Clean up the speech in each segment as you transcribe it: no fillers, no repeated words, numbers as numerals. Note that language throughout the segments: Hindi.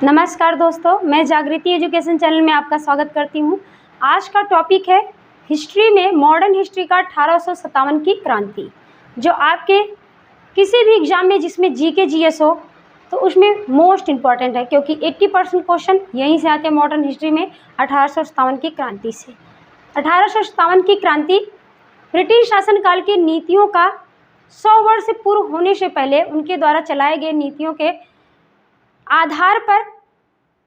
नमस्कार दोस्तों, मैं जागृति एजुकेशन चैनल में आपका स्वागत करती हूँ। आज का टॉपिक है हिस्ट्री में मॉडर्न हिस्ट्री का 1857 की क्रांति, जो आपके किसी भी एग्जाम में जिसमें जीके जीएस हो तो उसमें मोस्ट इम्पॉर्टेंट है, क्योंकि 80% क्वेश्चन यहीं से आते हैं मॉडर्न हिस्ट्री में 1857 की क्रांति से। 1857 की क्रांति ब्रिटिश शासनकाल की नीतियों का 100 वर्ष से पूर्व होने से पहले उनके द्वारा चलाए गए नीतियों के आधार पर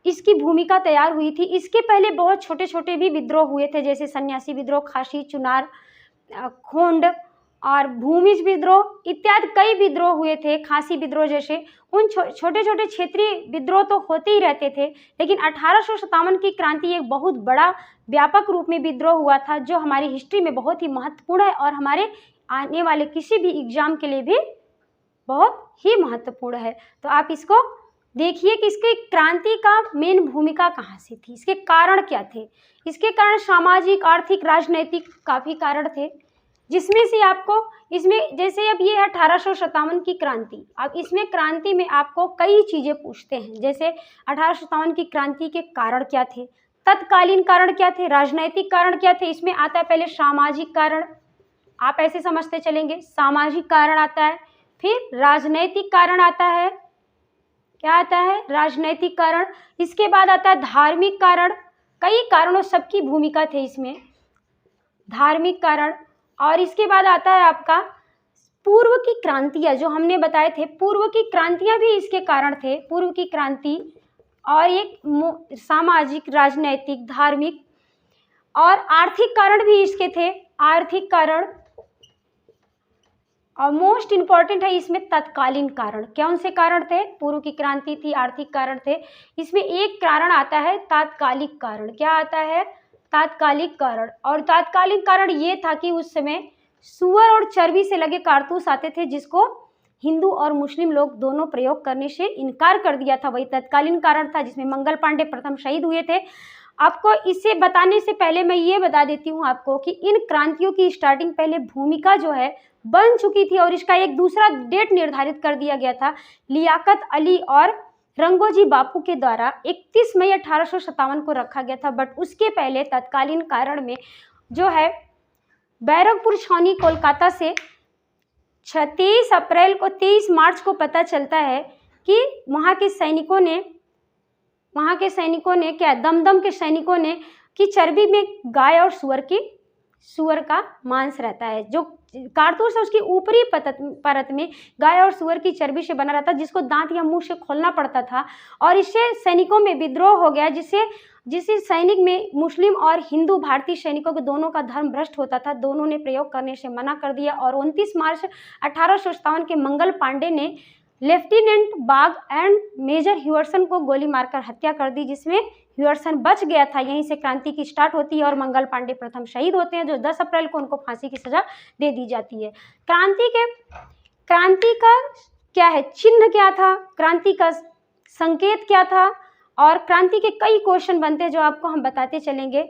इसकी भूमिका तैयार हुई थी। इसके पहले बहुत छोटे छोटे भी विद्रोह हुए थे, जैसे सन्यासी विद्रोह, खासी, चुनार, खोंड और भूमिज विद्रोह इत्यादि कई विद्रोह हुए थे। खासी विद्रोह जैसे उन छोटे छोटे क्षेत्रीय विद्रोह तो होते ही रहते थे, लेकिन 1857 की क्रांति एक बहुत बड़ा व्यापक रूप में विद्रोह हुआ था, जो हमारी हिस्ट्री में बहुत ही महत्वपूर्ण है और हमारे आने वाले किसी भी एग्जाम के लिए भी बहुत ही महत्वपूर्ण है। तो आप इसको देखिए कि इसकी क्रांति का मेन भूमिका कहाँ से थी, इसके कारण क्या थे। इसके कारण सामाजिक, आर्थिक, राजनैतिक काफ़ी कारण थे, जिसमें से आपको इसमें जैसे अब ये है 1857 की क्रांति। अब इसमें क्रांति में आपको कई चीज़ें पूछते हैं, जैसे 1857 की क्रांति के कारण क्या थे, तत्कालीन कारण क्या थे, राजनैतिक कारण क्या थे। इसमें आता है पहले सामाजिक कारण, आप ऐसे समझते चलेंगे, सामाजिक कारण आता है, फिर राजनैतिक कारण आता है, क्या आता है, राजनैतिक कारण। इसके बाद आता है धार्मिक कारण, कई कारणों सबकी भूमिका थे इसमें, धार्मिक कारण। और इसके बाद आता है आपका पूर्व की क्रांतियाँ, जो हमने बताए थे, पूर्व की क्रांतियाँ भी इसके कारण थे, पूर्व की क्रांति। और एक सामाजिक, राजनैतिक, धार्मिक और आर्थिक कारण भी इसके थे, आर्थिक कारण। और मोस्ट इम्पॉर्टेंट है इसमें तत्कालीन कारण। कौन से कारण थे, पूर्व की क्रांति थी, आर्थिक कारण थे। इसमें एक कारण आता है तात्कालिक कारण। क्या आता है, तात्कालिक कारण। और तात्कालिक कारण ये था कि उस समय सुअर और चर्बी से लगे कारतूस आते थे, जिसको हिंदू और मुस्लिम लोग दोनों प्रयोग करने से इनकार कर दिया था, वही तत्कालीन कारण था, जिसमें मंगल पांडे प्रथम शहीद हुए थे। आपको इसे बताने से पहले मैं ये बता देती हूँ आपको कि इन क्रांतियों की स्टार्टिंग पहले भूमिका जो है बन चुकी थी, और इसका एक दूसरा डेट निर्धारित कर दिया गया था लियाकत अली और रंगोजी बापू के द्वारा 31 मई 1857 को रखा गया था। बट उसके पहले तत्कालीन कारण में जो है बैरकपुर छावनी कोलकाता से 23 मार्च को पता चलता है कि वहाँ के सैनिकों ने क्या, दमदम के सैनिकों ने, कि चर्बी में गाय और सुअर का मांस रहता है, जो कारतूस है उसकी ऊपरी परत में गाय और सुअर की चर्बी से बना रहता, जिसको दांत या मुंह से खोलना पड़ता था। और इससे सैनिकों में विद्रोह हो गया, जिससे सैनिक में मुस्लिम और हिंदू भारतीय सैनिकों के दोनों का धर्म भ्रष्ट होता था। दोनों ने प्रयोग करने से मना कर दिया, और 29 मार्च 1857 के मंगल पांडे ने लेफ्टिनेंट बाग एंड मेजर ह्यूअर्सन को गोली मारकर हत्या कर दी, जिसमें ह्यूअर्सन बच गया था। यहीं से क्रांति की स्टार्ट होती है और मंगल पांडे प्रथम शहीद होते हैं, जो 10 अप्रैल को उनको फांसी की सजा दे दी जाती है। क्रांति का क्या है, चिन्ह क्या था, क्रांति का संकेत क्या था, और क्रांति के कई क्वेश्चन बनते हैं जो आपको हम बताते चलेंगे।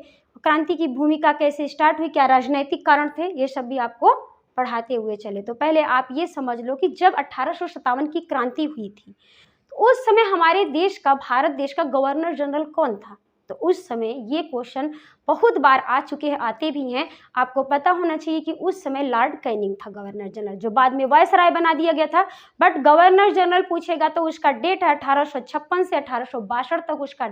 क्रांति की भूमिका कैसे स्टार्ट हुई, क्या राजनैतिक कारण थे, ये सब भी आपको पढ़ाते हुए चले। तो पहले आप ये समझ लो कि जब 1857 की क्रांति हुई थी, तो उस समय हमारे देश का, भारत देश का गवर्नर जनरल कौन था। तो उस समय ये क्वेश्चन बहुत बार आ चुके हैं, आते भी हैं। आपको पता होना चाहिए कि उस समय लॉर्ड कैनिंग था गवर्नर जनरल, जो बाद में वायसराय बना दिया गया था। बट गवर्नर जनरल पूछेगा तो उसका डेट है 1856 से 1862 तक उसका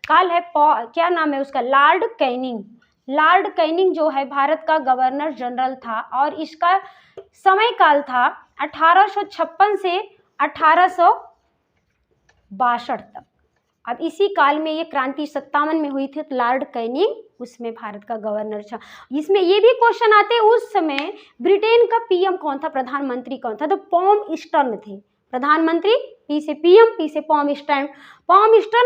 काल है। क्या नाम है उसका, लॉर्ड कैनिंग। लॉर्ड कैनिंग जो है भारत का गवर्नर जनरल था, और इसका समय काल था 1856 से 1862 तक। अब इसी काल में ये क्रांति 57 में हुई थी, तो लॉर्ड कैनिंग उसमें भारत का गवर्नर था। इसमें ये भी क्वेश्चन आते हैं, उस समय ब्रिटेन का पीएम कौन था, प्रधानमंत्री कौन था। तो पॉम थे प्रधानमंत्री, पी से पीएम, पी से पॉम स्टर्न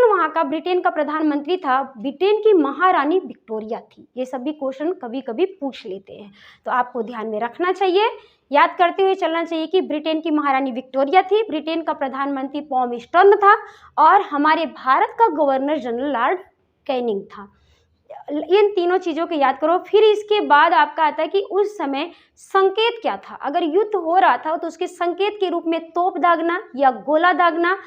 वहाँ का ब्रिटेन का प्रधानमंत्री था। ब्रिटेन की महारानी विक्टोरिया थी। ये सब भी क्वेश्चन कभी कभी पूछ लेते हैं, तो आपको ध्यान में रखना चाहिए, याद करते हुए चलना चाहिए कि ब्रिटेन की महारानी विक्टोरिया थी, ब्रिटेन का प्रधानमंत्री पॉम स्टर्न था, और हमारे भारत का गवर्नर जनरल लॉर्ड कैनिंग था। इन तीनों चीज़ों को याद करो। फिर इसके बाद आपका आता है कि उस समय संकेत क्या था। अगर युद्ध हो रहा था तो उसके संकेत के रूप में तोप दागना या गोला दागना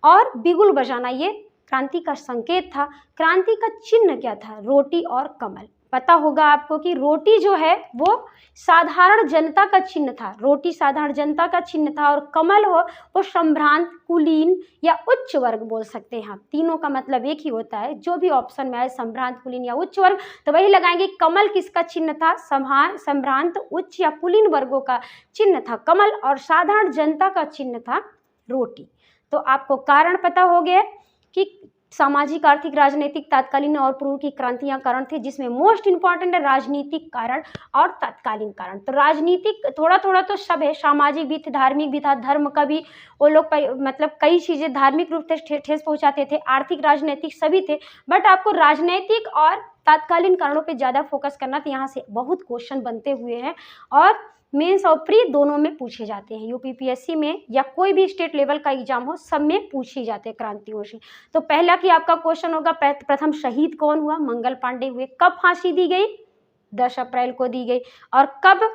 और बिगुल बजाना, ये क्रांति का संकेत था, क्रांति का चिन्ह क्या था, रोटी और कमल। पता होगा आपको कि रोटी जो है वो साधारण जनता का चिन्ह था, रोटी साधारण जनता का चिन्ह था, और कमल वो संभ्रांत, कुलीन या उच्च वर्ग बोल सकते हैं आप। तीनों का मतलब एक ही होता है, जो भी ऑप्शन में आए संभ्रांत, कुलीन या उच्च वर्ग, तो वही लगाएंगे। कमल किसका चिन्ह था, संभ्रांत, उच्च या कुलीन वर्गों का चिन्ह था कमल, और साधारण जनता का चिन्ह था रोटी। तो आपको कारण पता हो गया कि सामाजिक, आर्थिक, राजनीतिक, तत्कालीन और पूर्व की क्रांतियां कारण थे, जिसमें मोस्ट इंपॉर्टेंट है राजनीतिक कारण और तत्कालीन कारण। तो राजनीतिक थोड़ा थोड़ा तो सब है, सामाजिक भी थे, धार्मिक भी था, धर्म का भी वो लोग मतलब कई चीज़ें धार्मिक रूप से ठेस पहुंचाते थे, आर्थिक, राजनीतिक सभी थे, बट आपको राजनीतिक और तत्कालीन कारणों पर ज़्यादा फोकस करना। तो यहाँ से बहुत क्वेश्चन बनते हुए हैं और मेंस और प्री दोनों में पूछे जाते हैं, यूपीपीएससी में या कोई भी स्टेट लेवल का एग्जाम हो, सब में पूछे जाते हैं क्रांतियों से। तो पहला कि आपका क्वेश्चन होगा, प्रथम शहीद कौन हुआ, मंगल पांडे हुए। कब फांसी दी गई, 10 अप्रैल को दी गई। और कब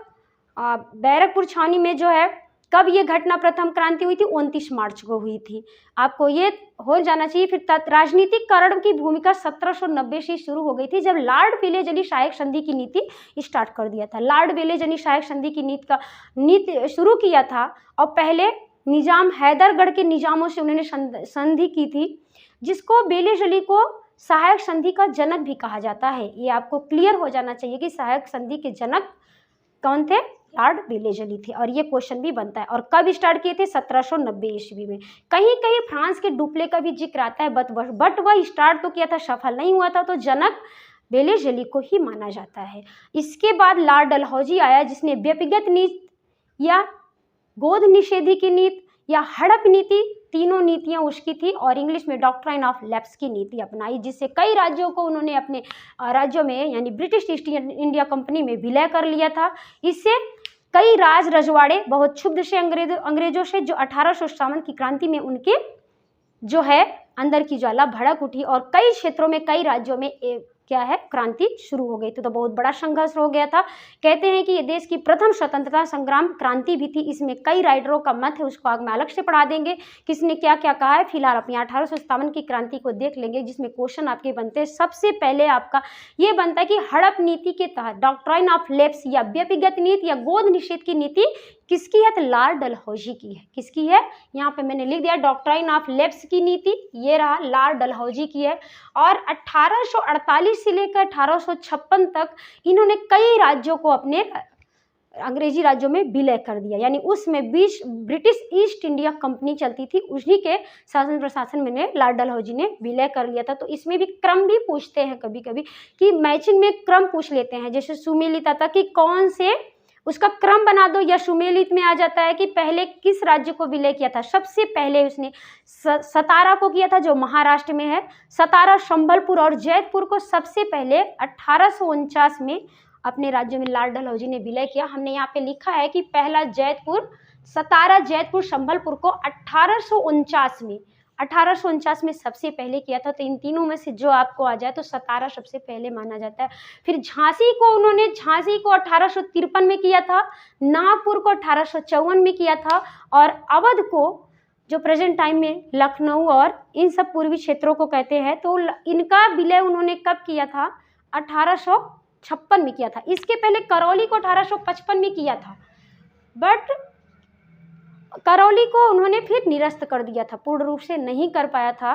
बैरकपुर छावनी में जो है, कब ये घटना प्रथम क्रांति हुई थी, 29 मार्च को हुई थी। आपको ये हो जाना चाहिए। फिर राजनीतिक कारण की भूमिका 1790 से शुरू हो गई थी, जब लॉर्ड विलेजली सहायक संधि की नीति स्टार्ट कर दिया था। लॉर्ड विलेजली सहायक संधि की नीति शुरू किया था, और पहले निजाम हैदरगढ़ के निजामों से उन्होंने संधि की थी, जिसको बेलेजली को सहायक संधि का जनक भी कहा जाता है। ये आपको क्लियर हो जाना चाहिए कि सहायक संधि के जनक कौन थे, लॉर्ड विलेजली थे। और ये क्वेश्चन भी बनता है। और कब स्टार्ट किए थे, 1790 ईस्वी में। कहीं कहीं फ्रांस के डुप्ले का भी जिक्र आता है, बट वह स्टार्ट तो किया था, सफल नहीं हुआ था, तो जनक विलेजली को ही माना जाता है। इसके बाद लॉर्ड डलहौजी आया, जिसने व्यक्तिगत नीति या गोद निषेधी की नीति या हड़प नीति, तीनों नीतियां उसकी थी, और इंग्लिश में डॉक्ट्राइन ऑफ लैप्स की नीति अपनाई, जिससे कई राज्यों को उन्होंने अपने राज्यों में यानी ब्रिटिश ईस्ट इंडिया कंपनी में विलय कर लिया था। इससे कई राज रजवाड़े बहुत क्षुब्ध से अंग्रेजों से, जो 1857 की क्रांति में उनके जो है अंदर की ज्वाला भड़क उठी, और कई क्षेत्रों में, कई राज्यों में क्या है, क्रांति शुरू हो गई थी। तो बहुत बड़ा संघर्ष हो गया था। कहते हैं कि ये देश की प्रथम स्वतंत्रता संग्राम क्रांति भी थी। इसमें कई राइटरों का मत है, उसको आगे में अलग से पढ़ा देंगे किसने क्या क्या कहा है। फिलहाल अपनी 1857 की क्रांति को देख लेंगे, जिसमें क्वेश्चन आपके बनते हैं। सबसे पहले आपका ये बनता है कि हड़प नीति के तहत डॉक्ट्राइन ऑफ लैप्स या व्यक्तिगत नीति या गोद निषेध की नीति किसकी है, तो लॉर्ड डलहौजी की है। किसकी है, यहाँ पे मैंने लिख दिया डॉक्ट्राइन ऑफ लैप्स की नीति, ये रहा लॉर्ड डलहौजी की है। और 1848 से लेकर 1856 तक इन्होंने कई राज्यों को अपने अंग्रेजी राज्यों में विलय कर दिया, यानी उसमें ब्रिटिश ईस्ट इंडिया कंपनी चलती थी, उसी के शासन प्रशासन में लॉर्ड डलहौजी ने विलय कर लिया था। तो इसमें भी क्रम भी पूछते हैं कभी कभी, कि मैचिंग में क्रम पूछ लेते हैं। जैसे सुमेलित आता कि कौन से उसका क्रम बना दो, या सुमेलित में आ जाता है कि पहले किस राज्य को विलय किया था। सबसे पहले उसने सतारा को किया था, जो महाराष्ट्र में है। सतारा, संबलपुर और जैतपुर को सबसे पहले 1849 में अपने राज्य में लॉर्ड डलहौजी ने विलय किया। हमने यहाँ पे लिखा है कि पहला जैतपुर, सतारा, जैतपुर, संबलपुर को 1849 में सबसे पहले किया था। तो इन तीनों में से जो आपको आ जाए तो सतारा सबसे पहले माना जाता है। फिर झांसी को 1853 में किया था, नागपुर को 1854 में किया था, और अवध को, जो प्रेजेंट टाइम में लखनऊ और इन सब पूर्वी क्षेत्रों को कहते हैं, तो इनका विलय उन्होंने कब किया था, 1856 में किया था। इसके पहले करौली को 1855 में किया था, बट करौली को उन्होंने फिर निरस्त कर दिया था, पूर्ण रूप से नहीं कर पाया था।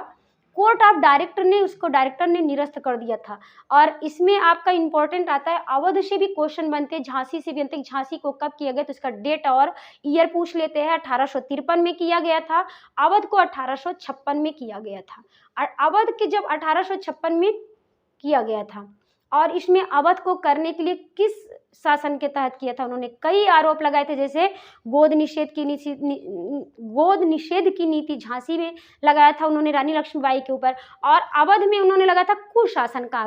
कोर्ट ऑफ डायरेक्टर ने निरस्त कर दिया था। और इसमें आपका इंपॉर्टेंट आता है, अवध से भी क्वेश्चन बनते हैं, झांसी से भी बनते हैं। झांसी को कब किया गया, तो इसका डेट और ईयर पूछ लेते हैं। 1853 में किया गया था, अवध को 1856 में किया गया था। और अवध के जब 1856 में किया गया था, और इसमें अवध को करने के लिए किस शासन के तहत किया था, उन्होंने कई आरोप लगाए थे। जैसे गोद निषेध की नीति झांसी में लगाया था उन्होंने रानी लक्ष्मीबाई के ऊपर, और अवध में उन्होंने लगाया था कुशासन का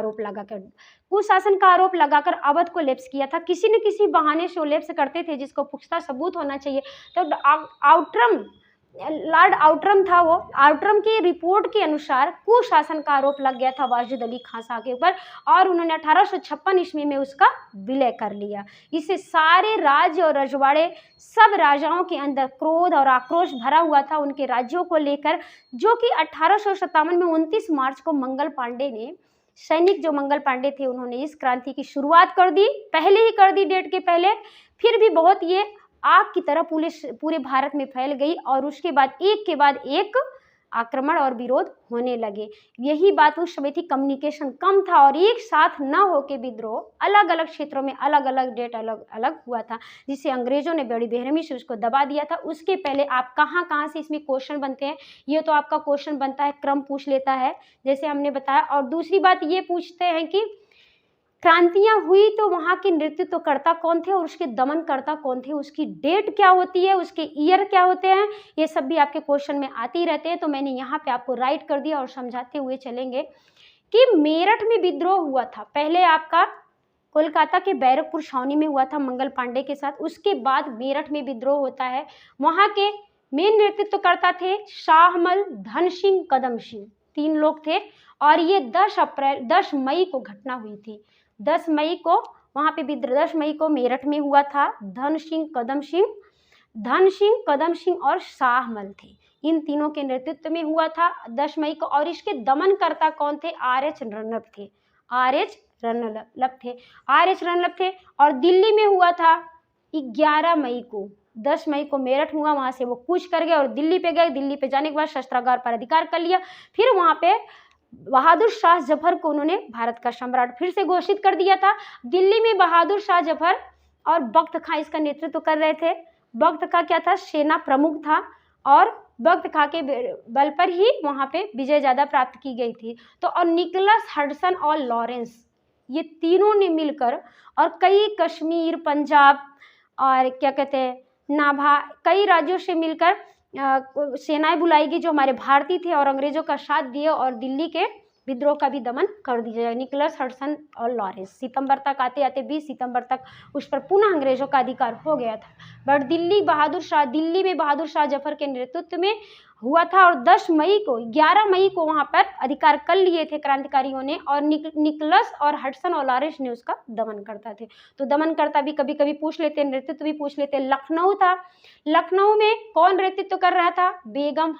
आरोप लगाकर अवध को लेप्स किया था। किसी न किसी बहाने से वो लेप्स करते थे, जिसको पुख्ता सबूत होना चाहिए। तो लॉर्ड आउटरम था, वो आउटरम की रिपोर्ट के अनुसार कुशासन का आरोप लग गया था वाजिद अली खान शाह के ऊपर, और उन्होंने 1856 ईस्वी में उसका विलय कर लिया। इससे सारे राज्य और रजवाड़े, सब राजाओं के अंदर क्रोध और आक्रोश भरा हुआ था उनके राज्यों को लेकर, जो कि 1857 में 29 मार्च को मंगल पांडे ने, सैनिक जो मंगल पांडे थे, उन्होंने इस क्रांति की शुरुआत कर दी, पहले ही कर दी डेट के पहले। फिर भी बहुत ये आग की तरह पूरे भारत में फैल गई, और उसके बाद एक के बाद एक आक्रमण और विरोध होने लगे। यही बात उस समय थी, कम्युनिकेशन कम था और एक साथ न होके विद्रोह अलग अलग क्षेत्रों में अलग अलग डेट अलग अलग हुआ था, जिससे अंग्रेजों ने बड़ी बेरहमी से उसको दबा दिया था। उसके पहले आप कहाँ कहाँ से इसमें क्वेश्चन बनते हैं, ये तो आपका क्वेश्चन बनता है, क्रम पूछ लेता है जैसे हमने बताया। और दूसरी बात ये पूछते हैं कि क्रांतियां हुई तो वहाँ के नेतृत्वकर्ता कौन थे और उसके दमनकर्ता कौन थे, उसकी डेट क्या होती है, उसके ईयर क्या होते हैं, ये सब भी आपके क्वेश्चन में आते ही रहते हैं। तो मैंने यहाँ पे आपको राइट कर दिया और समझाते हुए चलेंगे कि मेरठ में विद्रोह हुआ था। पहले आपका कोलकाता के बैरकपुर छावनी में हुआ था मंगल पांडे के साथ, उसके बाद मेरठ में विद्रोह होता है। वहाँ के मेन नेतृत्वकर्ता थे शाहमल, धन सिंह, कदम सिंह, 3 लोग थे। और ये 10 मई को घटना हुई थी। 10 मई को वहाँ पे 10 मई को मेरठ में हुआ था। धन सिंह, कदम सिंह और शाहमल थे, इन तीनों के नेतृत्व में हुआ था 10 मई को। और इसके दमनकर्ता कौन थे, आर.एच. रनप थे, आर.एच. रनप थे। और दिल्ली में हुआ था 11 मई को। 10 मई को मेरठ हुआ, वहाँ से वो कूच कर गए और दिल्ली पे गए। दिल्ली पे जाने के बाद शस्त्रागार पर अधिकार कर लिया। फिर वहाँ पे बहादुर शाह जफर को उन्होंने भारत का सम्राट फिर से घोषित कर दिया था। दिल्ली में बहादुर शाह जफर और बख्त खां इसका नेतृत्व कर रहे थे। बख्त खां क्या था, सेना प्रमुख था, और बख्त खां के बल पर ही वहाँ पे विजय ज़्यादा प्राप्त की गई थी। तो और निकोलस, हडसन और लॉरेंस, ये तीनों ने मिलकर और कई कश्मीर, पंजाब और क्या कहते हैं नाभा, कई राज्यों से मिलकर सेनाएं बुलाई गई जो हमारे भारतीय थे और अंग्रेजों का साथ दिए, और दिल्ली के विद्रोह का भी दमन कर दिया जाए। निकोलस, हडसन और लॉरेंस सितंबर तक आते आते 20 सितंबर तक उस पर पुनः अंग्रेजों का अधिकार हो गया था। बट दिल्ली में बहादुर शाह जफर के नेतृत्व में हुआ था, और 11 मई को वहाँ पर अधिकार कर लिए थे क्रांतिकारियों ने, और निकोलस और हडसन और लॉरेंस ने उसका दमन करता थे। तो दमनकर्ता भी कभी कभी पूछ लेते, नेतृत्व भी पूछ लेते। लखनऊ था, लखनऊ में कौन नेतृत्व कर रहा था, बेगम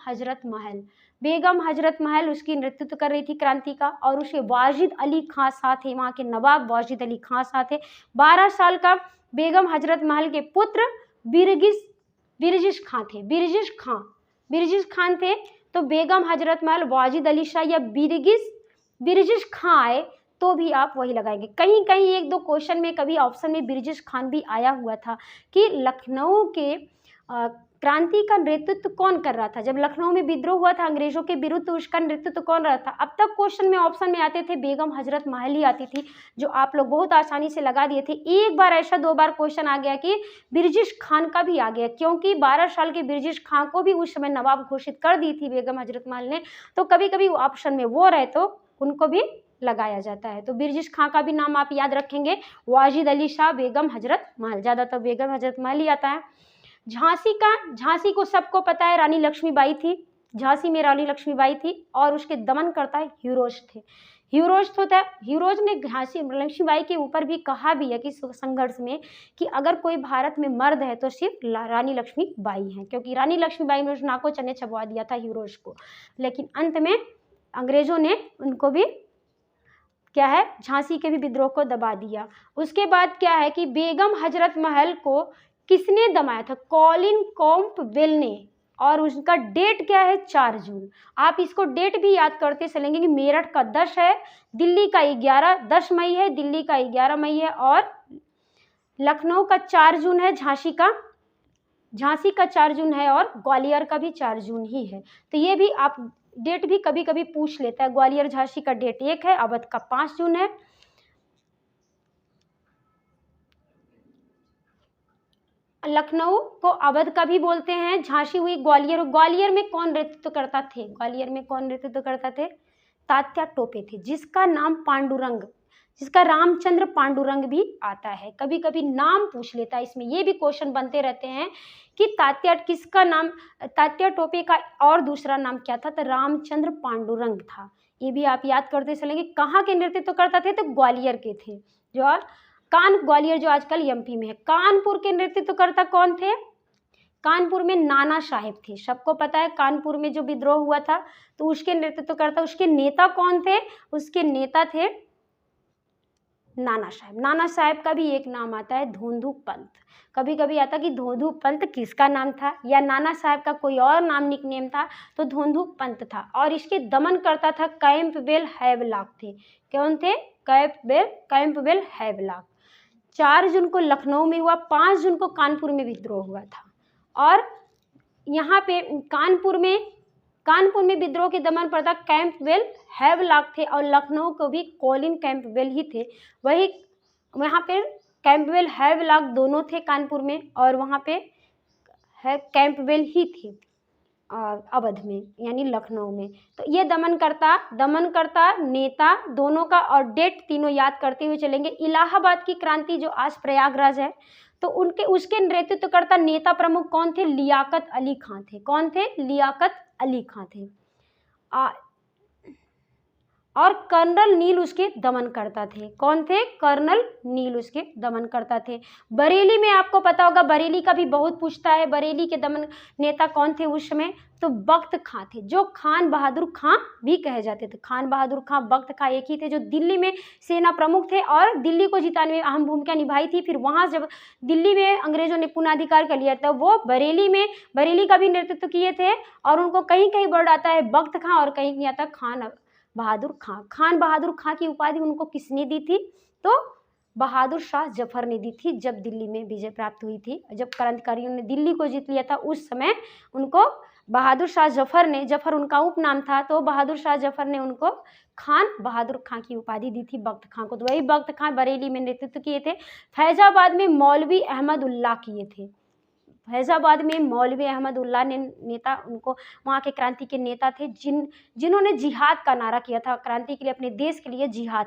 हजरत महल उसकी नेतृत्व कर रही थी क्रांति का, और उसके वाजिद अली खां शाह थे, वहाँ के नवाब वाजिद अली खां शाह थे। 12 साल का बेगम हजरत महल के पुत्र बिरजिश खान थे। तो बेगम हजरत महल, वाजिद अली शाह या बिरजिश खां आए तो भी आप वही लगाएंगे। कहीं कहीं 1-2 क्वेश्चन में कभी ऑप्शन में बिरजिश खान भी आया हुआ था कि लखनऊ के क्रांति का नेतृत्व कौन कर रहा था। जब लखनऊ में विद्रोह हुआ था अंग्रेजों के विरुद्ध, उसका नेतृत्व कौन रहा था। अब तक क्वेश्चन में ऑप्शन में आते थे बेगम हजरत महल ही आती थी, जो आप लोग बहुत आसानी से लगा दिए थे। एक बार ऐसा 2 बार क्वेश्चन आ गया कि बिरजिश खान का भी आ गया, क्योंकि 12 साल के बिरजिश खान को भी उस समय नवाब घोषित कर दी थी बेगम हजरत महल ने। तो कभी कभी ऑप्शन में वो रहे तो उनको भी लगाया जाता है। तो बिरजिश खां का भी नाम आप याद रखेंगे, वाजिद अली शाह, बेगम हजरत महल, ज़्यादातर बेगम हजरत महल ही आता है। झांसी को सबको पता है, रानी लक्ष्मीबाई थी। झांसी में रानी लक्ष्मीबाई थी, और उसके दमनकर्ता हीरोज थे। हीरोज ने झांसी लक्ष्मीबाई के ऊपर भी कहा भी है कि संघर्ष में कि अगर कोई भारत में मर्द है तो सिर्फ रानी लक्ष्मीबाई हैं, क्योंकि रानी लक्ष्मीबाई ने उस नाको चने चबवा दिया था हीरोज को। लेकिन अंत में अंग्रेजों ने उनको भी क्या है, झांसी के भी विद्रोह को दबा दिया। उसके बाद क्या है कि बेगम हजरत महल को किसने दमाया था, कॉलिन कॉम्पवेल ने, और उसका डेट क्या है, 4 जून। आप इसको डेट भी याद करते चलेंगे कि मेरठ का 10 है, दिल्ली का 10 मई है, दिल्ली का 11 मई है, और लखनऊ का 4 जून है, झांसी का 4 जून है, और ग्वालियर का भी 4 जून ही है। तो ये भी आप डेट भी कभी कभी पूछ लेता है। ग्वालियर झांसी का डेट 1 है, अवध का 5 जून है। लखनऊ को अवध का भी बोलते हैं, झांसी हुई ग्वालियर में कौन नेतृत्व करता थे, तात्या टोपे थे, जिसका नाम जिसका रामचंद्र पांडुरंग भी आता है। कभी कभी नाम पूछ लेता है इसमें, ये भी क्वेश्चन बनते रहते हैं कि तात्या किसका नाम, तात्या टोपे का और दूसरा नाम क्या था, तो रामचंद्र पांडुरंग था। ये भी आप याद करते चलेंगे। कहाँ के नेतृत्व करता थे, तो ग्वालियर के थे, जो ग्वालियर जो आजकल एमपी में है। कानपुर के नेतृत्वकर्ता कौन थे, कानपुर में नाना साहेब थे। सबको पता है कानपुर में जो विद्रोह हुआ था तो उसके नेतृत्वकर्ता, उसके नेता कौन थे, उसके नेता थे नाना साहेब। नाना साहेब का भी एक नाम आता है धोंधू पंत। कभी कभी आता कि धोंधू पंत किसका नाम था, या नाना साहेब का कोई और नाम निकनेम था, तो धोंधू पंत था। और इसके दमन करता था कैंपबेल हैवलॉक थे। कौन थे, कैंपबेल हैवलॉक। 4 जून को लखनऊ में हुआ, 5 जून को कानपुर में विद्रोह हुआ था। और यहाँ पे कानपुर में विद्रोह के दमन करता कैंपबेल हैवलॉक थे, और लखनऊ को भी कॉलिन कैंपबेल ही थे। वही वहाँ पे कैंपबेल हैवलॉक दोनों थे कानपुर में, और वहाँ पे कैंपबेल ही थे अवध में यानी लखनऊ में। तो ये दमनकर्ता नेता दोनों का और डेट तीनों याद करते हुए चलेंगे। इलाहाबाद की क्रांति जो आज प्रयागराज है, तो उसके नेतृत्वकर्ता नेता प्रमुख कौन थे, लियाकत अली खां थे। कौन थे, लियाकत अली खां थे। और कर्नल नील उसके दमन करता थे। कौन थे, कर्नल नील उसके दमन करता थे। बरेली में आपको पता होगा, बरेली का भी बहुत पूछता है, बरेली के दमन नेता कौन थे उस समय, तो बख्त खां थे, जो खान बहादुर खां भी कहे जाते थे। खान बहादुर खां, बख्त खां एक ही थे, जो दिल्ली में सेना प्रमुख थे और दिल्ली को जिताने में अहम भूमिका निभाई थी। फिर वहाँ जब दिल्ली में अंग्रेजों ने पुनः अधिकार कर लिया था, वो बरेली का भी नेतृत्व किए थे। और उनको कहीं कहीं वर्ड आता है बख्त खां और कहीं कहीं आता खान बहादुर खां। खान बहादुर खां की उपाधि उनको किसने दी थी, तो बहादुर शाह जफर ने दी थी। जब दिल्ली में विजय प्राप्त हुई थी, जब क्रांतिकारियों ने दिल्ली को जीत लिया था, उस समय उनको बहादुर शाह जफर उनका उपनाम था, तो बहादुर शाह जफर ने उनको खान बहादुर खां की उपाधि दी थी बख्त खां को। तो वही बख्त खां बरेली में नेतृत्व किए थे। फैजाबाद में मौलवी अहमद उल्लाह किए थे। फैजाबाद में मौलवी अहमद उल्लाह ने नेता, उनको वहाँ के क्रांति के नेता थे, जिन्होंने जिहाद का नारा किया था। क्रांति के लिए, अपने देश के लिए जिहाद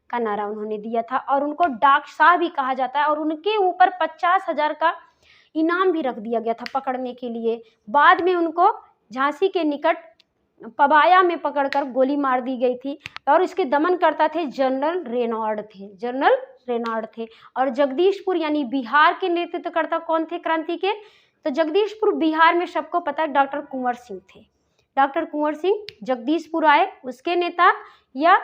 का नारा उन्होंने दिया था। और उनको डाक शाह भी कहा जाता है। और उनके ऊपर 50,000 का इनाम भी रख दिया गया था पकड़ने के लिए। बाद में उनको झांसी के निकट पबाया में पकड़कर गोली मार दी गई थी। और इसके दमन करता थे जनरल रेनार्ड थे। और जगदीशपुर यानी बिहार के नेतृत्वकर्ता कौन थे क्रांति के, तो जगदीशपुर बिहार में सबको पता है डॉक्टर कुंवर सिंह थे। डॉक्टर कुंवर सिंह जगदीशपुर आए, उसके नेता या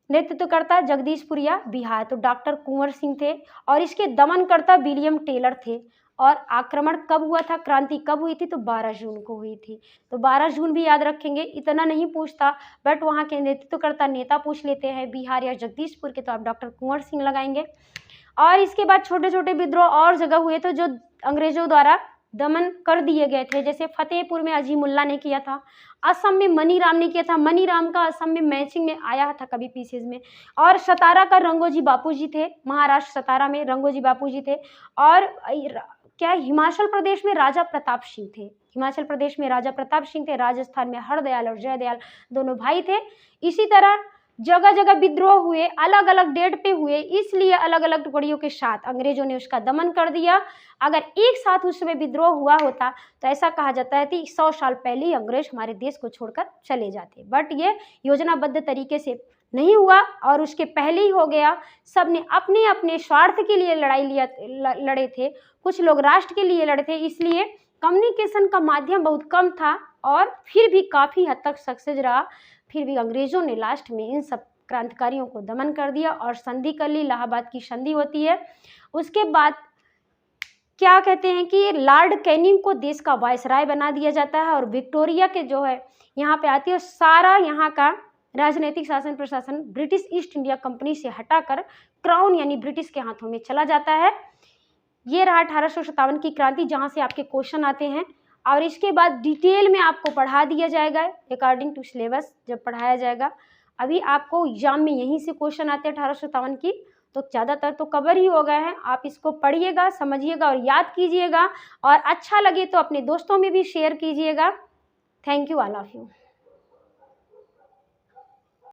नेतृत्वकर्ता जगदीशपुर या बिहार, तो डॉक्टर कुंवर सिंह थे। और इसके दमनकर्ता विलियम टेलर थे। और आक्रमण कब हुआ था, क्रांति कब हुई थी, तो 12 जून को हुई थी। तो 12 जून भी याद रखेंगे, इतना नहीं पूछता, बट वहाँ के नेतृत्वकर्ता नेता पूछ लेते हैं बिहार या जगदीशपुर के, तो आप डॉक्टर कुंवर सिंह लगाएंगे। और इसके बाद छोटे छोटे विद्रोह और जगह हुए थे जो अंग्रेजों द्वारा दमन कर दिए गए थे। जैसे फतेहपुर में अजीमुल्ला ने किया था, असम में मनीराम ने किया था। मनीराम का असम में मैचिंग में आया था कभी पीसेज में। और सतारा का रंगोजी बापूजी थे, महाराष्ट्र सतारा में रंगोजी बापूजी थे। और हिमाचल प्रदेश में राजा प्रताप सिंह थे। हिमाचल प्रदेश में राजा प्रताप सिंह थे। राजस्थान में हरदयाल और जयदयाल दोनों भाई थे। इसी तरह जगह जगह विद्रोह हुए, अलग अलग डेट पे हुए, इसलिए अलग अलग टुकड़ियों के साथ अंग्रेजों ने उसका दमन कर दिया। अगर एक साथ उस समय विद्रोह हुआ होता तो ऐसा कहा जाता है कि 100 साल पहले ही अंग्रेज हमारे देश को छोड़कर चले जाते। बट ये योजनाबद्ध तरीके से नहीं हुआ और उसके पहले ही हो गया। सब ने अपने अपने स्वार्थ के लिए लड़े थे। कुछ लोग राष्ट्र के लिए लड़े थे, इसलिए कम्युनिकेशन का माध्यम बहुत कम था और फिर भी काफ़ी हद तक सक्सेस रहा। फिर भी अंग्रेजों ने लास्ट में इन सब क्रांतिकारियों को दमन कर दिया और संधि कर ली। इलाहाबाद की संधि होती है। उसके बाद क्या कहते हैं कि लॉर्ड कैनिंग को देश का वायसराय बना दिया जाता है और विक्टोरिया के जो है यहाँ पे आती है, सारा यहाँ का राजनीतिक शासन प्रशासन ब्रिटिश ईस्ट इंडिया कंपनी से हटाकर क्राउन यानी ब्रिटिश के हाथों में चला जाता है। ये रहा 1857 की क्रांति, जहाँ से आपके क्वेश्चन आते हैं। और इसके बाद डिटेल में आपको पढ़ा दिया जाएगा अकॉर्डिंग टू सिलेबस जब पढ़ाया जाएगा। अभी आपको एग्जाम में यहीं से क्वेश्चन आते हैं 1857 की, तो ज़्यादातर तो कवर ही हो गए हैं। आप इसको पढ़िएगा, समझिएगा और याद कीजिएगा, और अच्छा लगे तो अपने दोस्तों में भी शेयर कीजिएगा। Thank you, all of you.